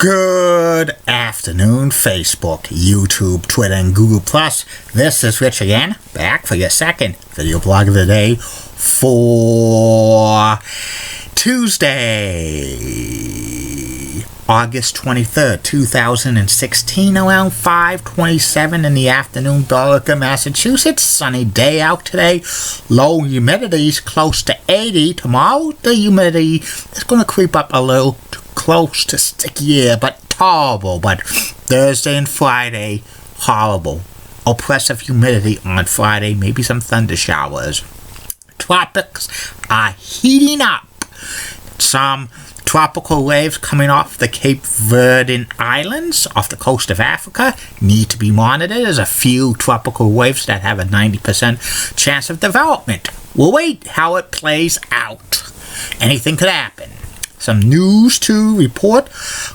Good afternoon, Facebook, YouTube, Twitter, and Google+. This is Rich again, back for your second video blog of the day for Tuesday, August 23rd, 2016, around 5:27 in the afternoon, Billerica, Massachusetts. Sunny day out today. Low humidity is close to 80. Tomorrow, the humidity is going to creep up a little close to sticky air, but tolerable. But Thursday and Friday, horrible. Oppressive humidity on Friday, maybe some thunder showers. Tropics are heating up. Some tropical waves coming off the Cape Verdean Islands off the coast of Africa need to be monitored. There's a few tropical waves that have a 90% chance of development. We'll wait how it plays out. Anything could happen. Some news to report.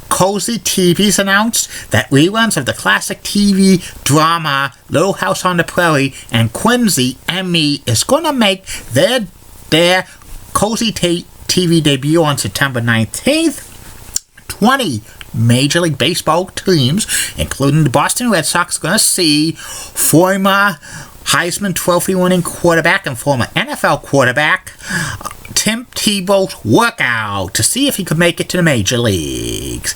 Cozy TV's announced that reruns of the classic TV drama Little House on the Prairie and Quincy M.E. is going to make their Cozy TV debut on September 19th. 20 Major League Baseball teams, including the Boston Red Sox, are going to see former Heisman Trophy-winning quarterback and former NFL quarterback Tim Tebow's workout to see if he could make it to the major leagues.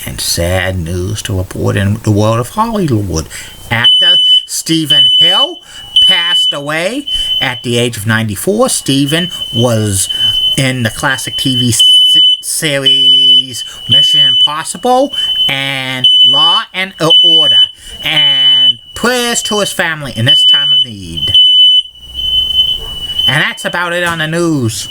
And sad news to report in the world of Hollywood. Actor Stephen Hill passed away at the age of 94. Stephen was in the classic TV series Mission Impossible and Law and Order. And prayers to his family in this time of need. And that's about it on the news.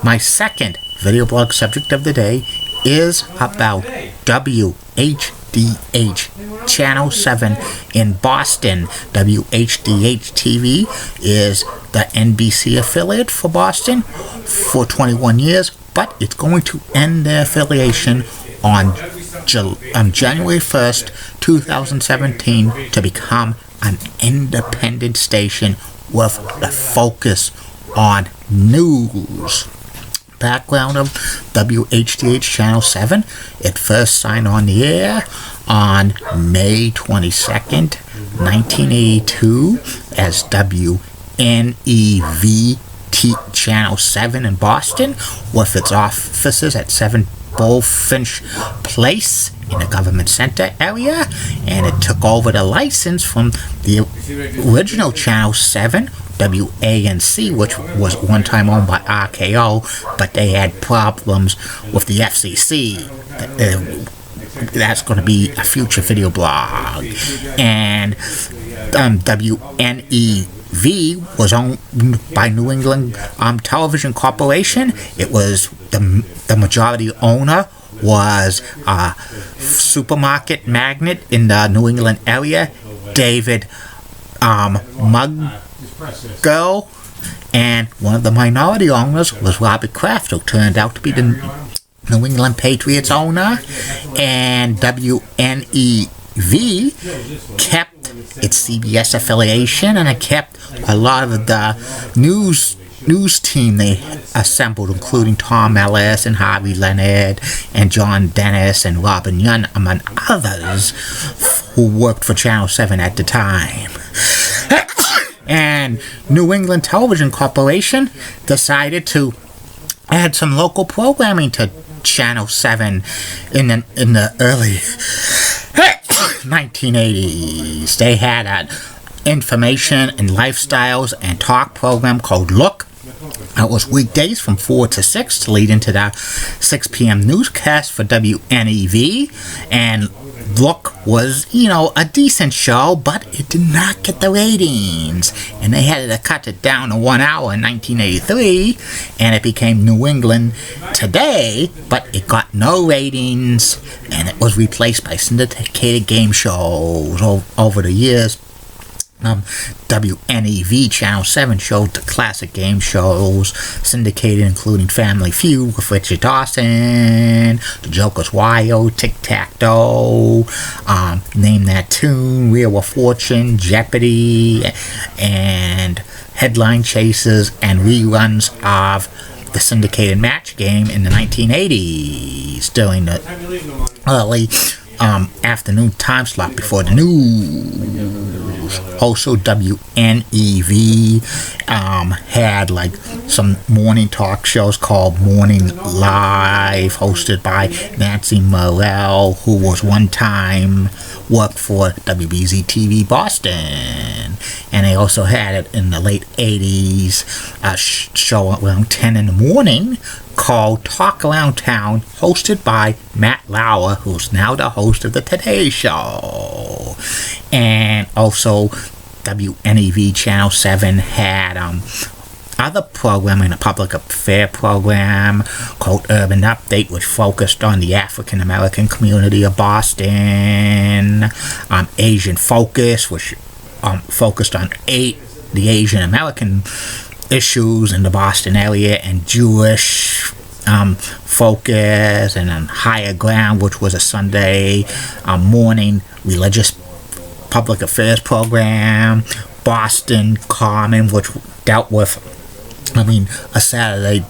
My second video blog subject of the day is about whdh Channel 7 in Boston. whdh TV is the NBC affiliate for Boston for 21 years, but it's going to end their affiliation on January 1st, 2017 to become an independent station with a focus on news. Background of whdh Channel 7. It first signed on the air on May 22nd, 1982 as WNEV Channel 7 in Boston, with its offices at 7 Bullfinch Place in the government center area, and it took over the license from the original Channel 7, WANC, which was one time owned by RKO, but they had problems with the FCC. That's going to be a future video blog. And WNEV was owned by New England Television Corporation. It was the majority owner was a supermarket magnate in the New England area, David Muggo, and one of the minority owners was Robert Kraft, who turned out to be the New England Patriots owner. And WNEV kept its CBS affiliation, and it kept a lot of the news team they assembled, including Tom Ellis and Harvey Leonard and John Dennis and Robin Young, among others, who worked for Channel 7 at the time. And New England Television Corporation decided to add some local programming to Channel 7 in the early 1980s. They had an information and lifestyles and talk program called Look. It was weekdays from 4 to 6 to lead into the 6 p.m. newscast for WNEV. And Look was, a decent show, but it did not get the ratings. And they had to cut it down to 1 hour in 1983, and it became New England Today, but it got no ratings, and it was replaced by syndicated game shows over the years. WNEV Channel 7 showed the classic game shows syndicated, including Family Feud with Richard Dawson, The Joker's Wild, Tic-Tac-Toe, Name That Tune, Wheel of Fortune, Jeopardy, and Headline Chasers, and reruns of the syndicated match game in the 1980s during the early afternoon time slot before the news. Also, WNEV had like some morning talk shows called Morning Live, hosted by Nancy Morel, who was one time worked for WBZ-TV Boston. And they also had it in the late 80s, a show around 10 in the morning called Talk Around Town, hosted by Matt Lauer, who's now the host of the Today Show. And also, WNEV Channel 7 had other programming, a public affair program called Urban Update, which focused on the African American community of Boston. Asian Focus, which focused on the Asian American issues in the Boston area, and Jewish Focus, and then Higher Ground, which was a Sunday morning religious public affairs program. Boston Common, which dealt with, a Saturday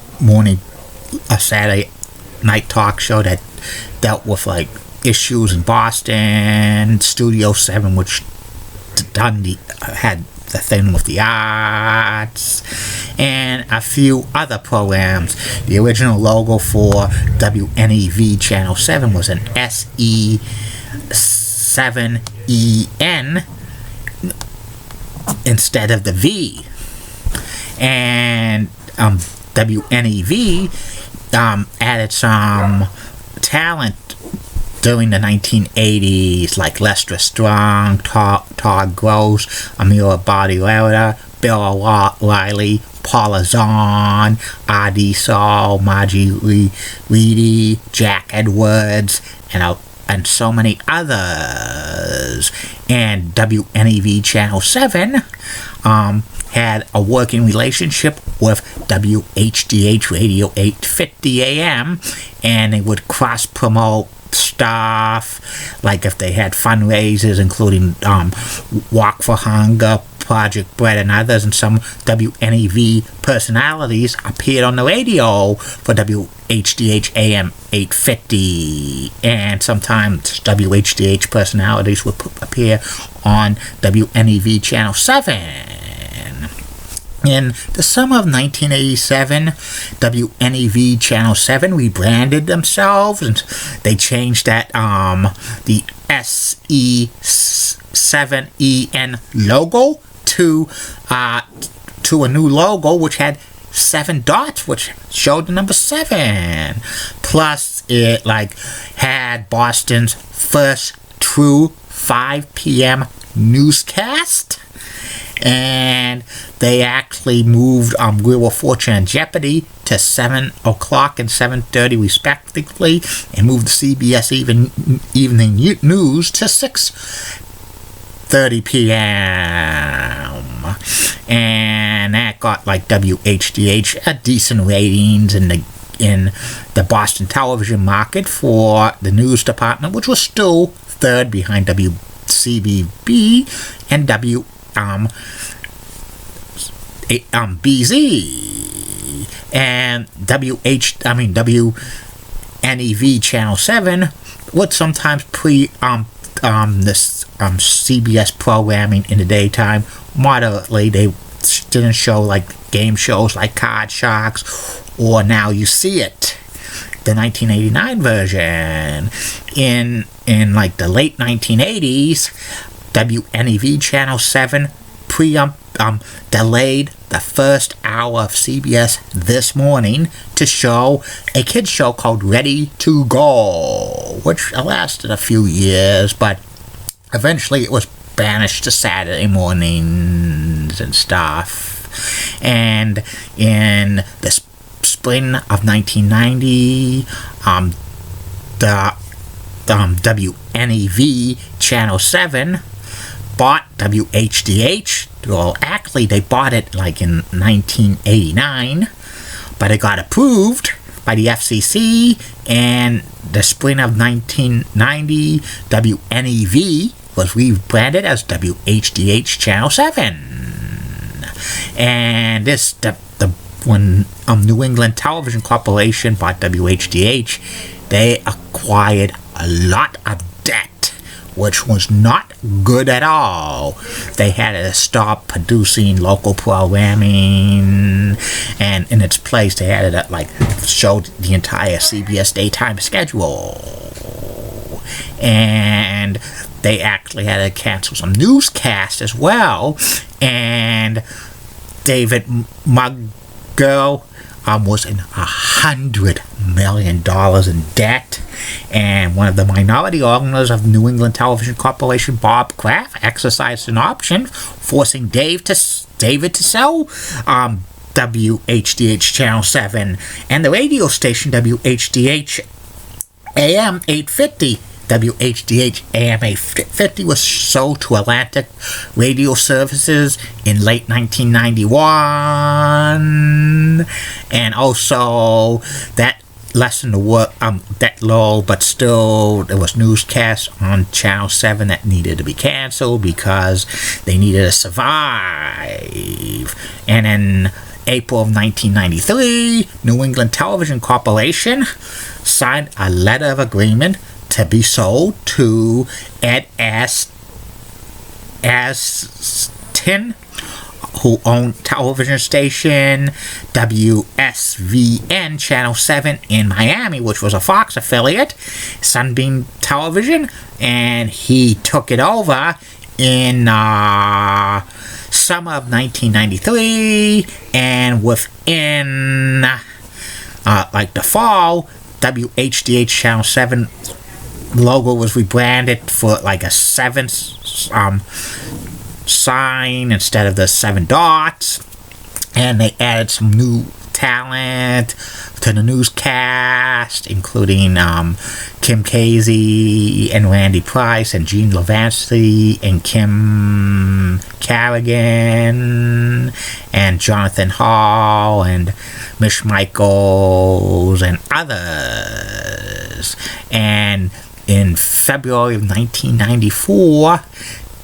night talk show that dealt with issues in Boston. Studio 7, which had the thing with the arts, and a few other programs. The original logo for WNEV Channel 7 was an SE7EN instead of the V. And WNEV added some talent during the 1980s, like Lester Strong, Todd Gross, Amira Bodilara, Bill O'Reilly, Paula Zahn, R.D. Saul, Margie Reedy, Jack Edwards, and so many others. And WNEV Channel 7 had a working relationship with WHDH Radio 850 AM, and they would cross-promote stuff, like if they had fundraisers, including Walk for Hunger, Project Bread, and others, and some WNEV personalities appeared on the radio for WHDH AM 850, and sometimes WHDH personalities would appear on WNEV Channel 7. In the summer of 1987, WNEV Channel 7 rebranded themselves, and they changed that the SE7EN logo to a new logo which had 7 dots, which showed the number 7. Plus, it had Boston's first true 5 p.m. newscast. And they actually moved Wheel of Fortune and Jeopardy to 7 o'clock and 7:30 respectively, and moved the CBS Evening News to 6:30 p.m. And that got WHDH a decent ratings in the Boston television market for the news department, which was still third behind WCBB and BZ, and WNEV Channel 7 would sometimes this CBS programming in the daytime moderately. They didn't show game shows like Card Sharks or Now You See It, the 1989 version. In the late 1980s, WNEV Channel 7 delayed the first hour of CBS This Morning to show a kids show called Ready to Go, which lasted a few years, but eventually it was banished to Saturday mornings and stuff. And in the spring of 1990, the WNEV Channel 7 bought WHDH. Well, actually, they bought it in 1989, but it got approved by the FCC, and the spring of 1990, WNEV was rebranded as WHDH Channel 7. And the when New England Television Corporation bought WHDH, they acquired a lot of debt, which was not good at all. They had to stop producing local programming, and in its place they had to show the entire CBS daytime schedule. And they actually had to cancel some newscasts as well. And David Mugger was in $100 million in debt. And one of the minority owners of New England Television Corporation, Bob Kraft, exercised an option, forcing David to sell WHDH Channel 7 and the radio station WHDH AM 850. WHDH AM 850 was sold to Atlantic Radio Services in late 1991, and also that lessened the work that low, but still there was newscasts on Channel 7 that needed to be canceled because they needed to survive. And in April of 1993, New England Television Corporation signed a letter of agreement to be sold to Ed Astin, who owned television station WSVN Channel 7 in Miami, which was a Fox affiliate, Sunbeam Television, and he took it over in summer of 1993, and within the fall, WHDH Channel 7 logo was rebranded for a 7 sign instead of the 7 dots, and they added some new talent to the newscast, including Kim Casey and Randy Price and Gene Levancy and Kim Carrigan and Jonathan Hall and Mish Michaels and others. And in February of 1994,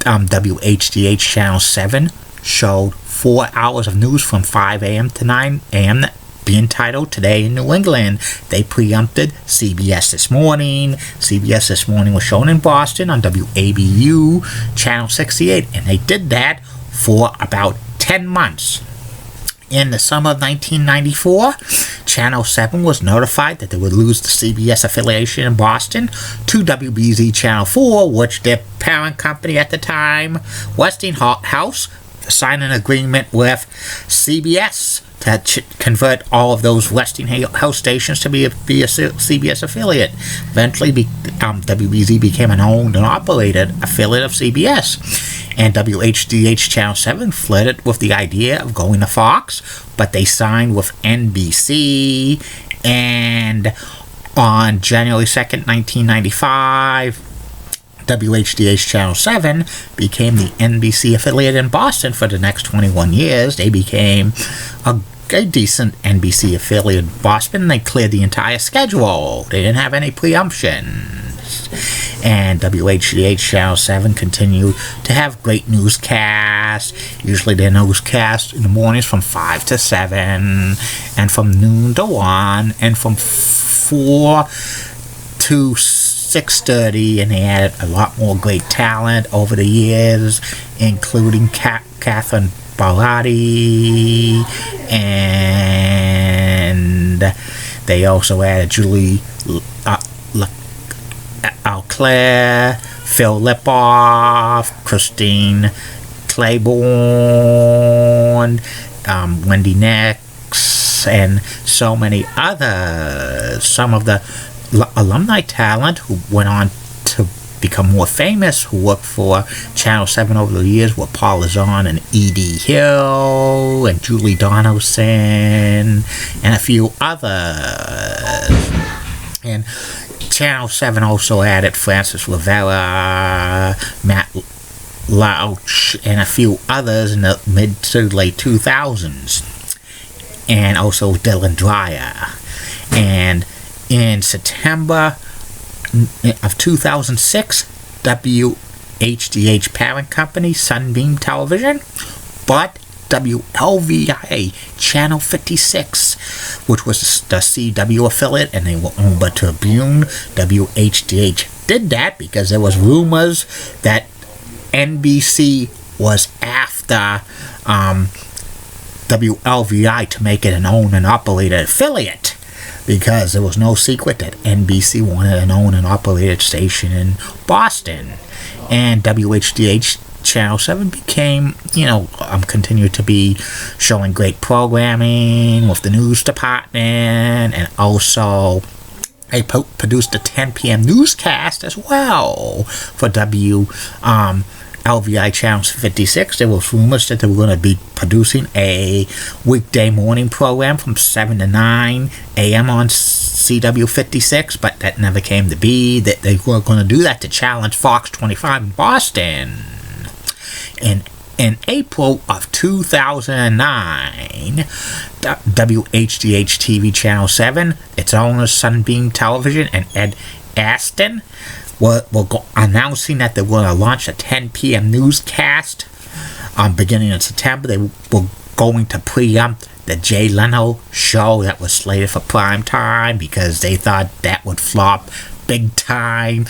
WHDH Channel 7 showed 4 hours of news from 5 a.m. to 9 a.m. that be entitled Today in New England. They preempted CBS This Morning. CBS This Morning was shown in Boston on WABU Channel 68, and they did that for about 10 months. In the summer of 1994, Channel 7 was notified that they would lose the CBS affiliation in Boston to WBZ Channel 4, which their parent company at the time, Westinghouse, signed an agreement with CBS to convert all of those Westinghouse stations to be a CBS affiliate. Eventually, WBZ became an owned and operated affiliate of CBS. And WHDH Channel 7 flirted with the idea of going to Fox, but they signed with NBC, and on January 2nd, 1995, WHDH Channel 7 became the NBC affiliate in Boston for the next 21 years. They became a decent NBC affiliate in Boston. They cleared the entire schedule. They didn't have any preemptions. And WHDH Channel 7 continued to have great newscasts. Usually their newscasts in the mornings from 5 to 7, and from noon to 1, and from 4 to 6:30, and they added a lot more great talent over the years, including Catherine Barati, and they also added Julie Auclair, Phil Lipoff, Christine Claiborne, Wendy Nix, and so many others. Some of the alumni talent who went on to become more famous, who worked for Channel 7 over the years, were Paul Lazon and E.D. Hill and Julie Donaldson and a few others. And Channel 7 also added Francis Rivera, Matt Lauch, and a few others in the mid to late 2000s. And also Dylan Dreyer. And in September of 2006, WHDH parent company Sunbeam Television bought WLVI Channel 56, which was the CW affiliate, and they were owned by Tribune. WHDH did that because there was rumors that NBC was after WLVI to make it an owned and operated affiliate, because there was no secret that NBC wanted an owned and operated station in Boston. And WHDH Channel 7 became, continued to be showing great programming with the news department, and also they produced a 10 p.m. newscast as well for LVI Channel 56. There was rumors that they were going to be producing a weekday morning program from 7 to 9 a.m. on CW 56, but that never came to be. That they were going to do that to challenge Fox 25 in Boston. In April of 2009, WHDH TV Channel 7, its owner Sunbeam Television, and Ed Aston were announcing that they were going to launch a 10 p.m. newscast beginning in September. They were going to preempt the Jay Leno show that was slated for prime time, because they thought that would flop big time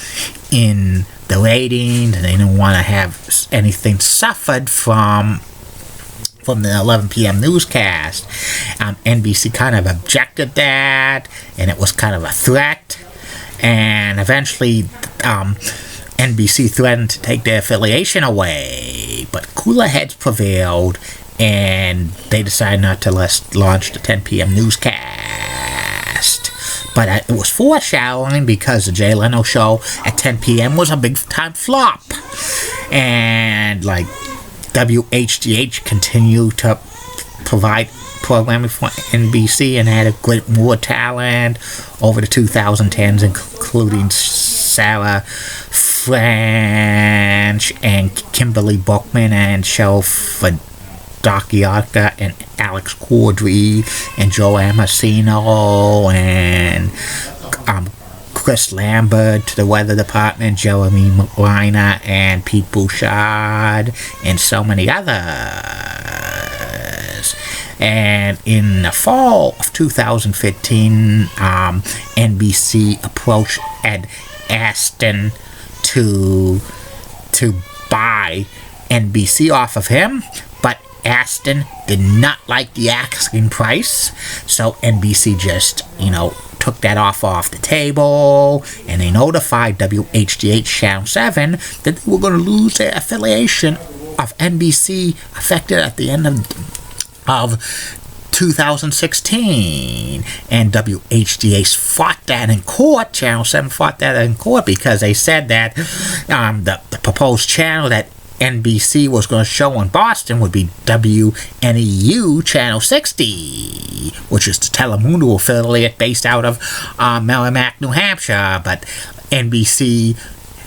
in the ratings, and they didn't want to have anything suffered from the 11 p.m. newscast. NBC kind of objected that, and it was kind of a threat. And eventually, NBC threatened to take their affiliation away, but cooler heads prevailed, and they decided not to launch the 10 p.m. newscast. But it was foreshadowing, because the Jay Leno show at 10 p.m. was a big-time flop. And, WHDH continued to provide programming for NBC and added more talent over the 2010s, including Sarah French and Kimberly Bookman and Cheryl Fadocchiata and Alex Cordry and Joe Amasino and Chris Lambert to the weather department, Jeremy Reiner and Pete Bouchard, and so many others. And in the fall of 2015, NBC approached Ed Aston to buy NBC off of him, but Aston did not like the asking price, so NBC just, took that off the table, and they notified WHDH Channel 7 that they were going to lose their affiliation of NBC effective at the end of 2016, and WHDH fought that in court. Channel 7 fought that in court because they said that the proposed channel that NBC was going to show in Boston would be WNEU Channel 60, which is the Telemundo affiliate based out of Merrimack, New Hampshire. But NBC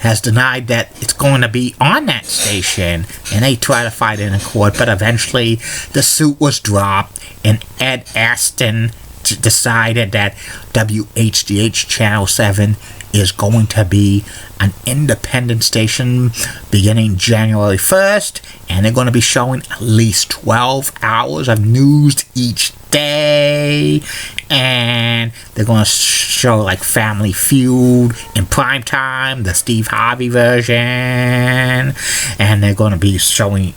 has denied that it's going to be on that station, and they try to fight it in court, but eventually the suit was dropped, and Ed Aston decided that WHDH Channel 7 is going to be an independent station beginning January 1st, and they're going to be showing at least 12 hours of news each day, and they're going to show like Family Feud in prime time, the Steve Harvey version, and they're going to be showing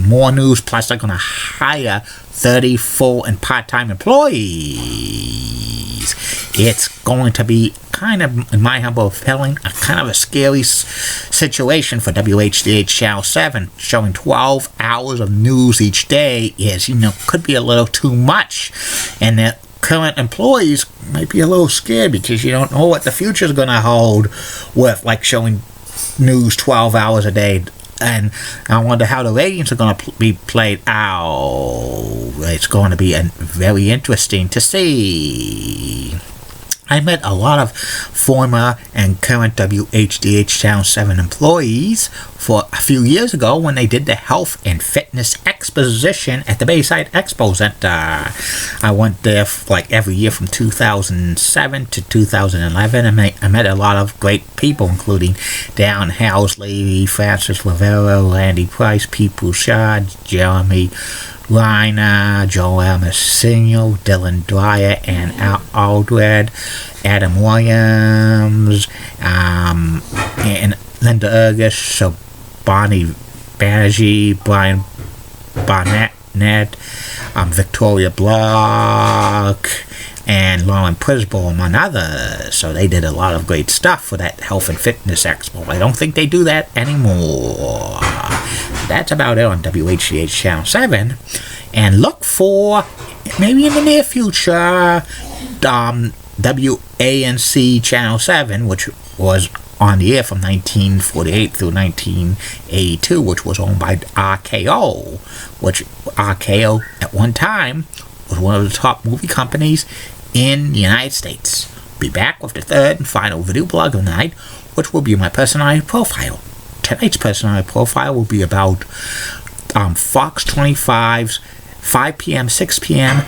more news, plus they're going to hire 30 full and part-time employees. It's going to be kind of, in my humble opinion, a kind of a scary situation for WHDH Channel 7. Showing 12 hours of news each day is, could be a little too much. And the current employees might be a little scared because you don't know what the future is going to hold with, showing news 12 hours a day. And I wonder how the ratings are going to be played out. It's going to be very interesting to see. I met a lot of former and current WHDH Channel 7 employees for a few years ago when they did the Health and Fitness Exposition at the Bayside Expo Center. I went there every year from 2007 to 2011, and I met a lot of great people, including Dan Housley, Francis Rivera, Randy Price, Pete Bouchard, Jeremy Reiner, Joel Massinio, Dylan Dwyer, and Al Aldred, Adam Williams, and Linda Urgus, so Bonnie Banerjee, Brian Barnett, Victoria Block, and Lauren Prisball, among others. So they did a lot of great stuff for that Health and Fitness Expo. I don't think they do that anymore. That's about it on whdh Channel 7. And look for, maybe in the near future, WANC Channel 7, which was on the air from 1948 through 1982, which was owned by RKO, which RKO at one time was one of the top movie companies in the United States. Be back with the third and final video blog of the night, which will be my personality profile. Tonight's personality profile will be about Fox 25's 5 p.m., 6 p.m.,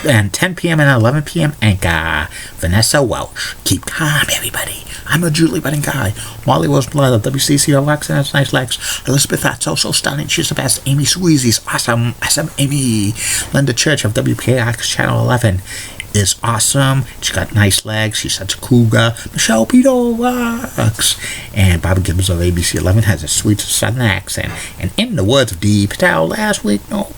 and 10 p.m. and 11 p.m. anchor, Vanessa Welch. Keep calm, everybody. I'm a Julie Wedding guy. Wally Rose Blood of WCCO Lex and its nice legs. Elizabeth That's so stunning. She's the best. Amy Sweezy's awesome. Amy. Linda Church of WKX Channel 11 is awesome. She's got nice legs. She's such a cougar. Michelle Pito rocks. And Bobby Gibbons of ABC 11 has a sweet southern accent. And in the words of Dee Patel last week, nobody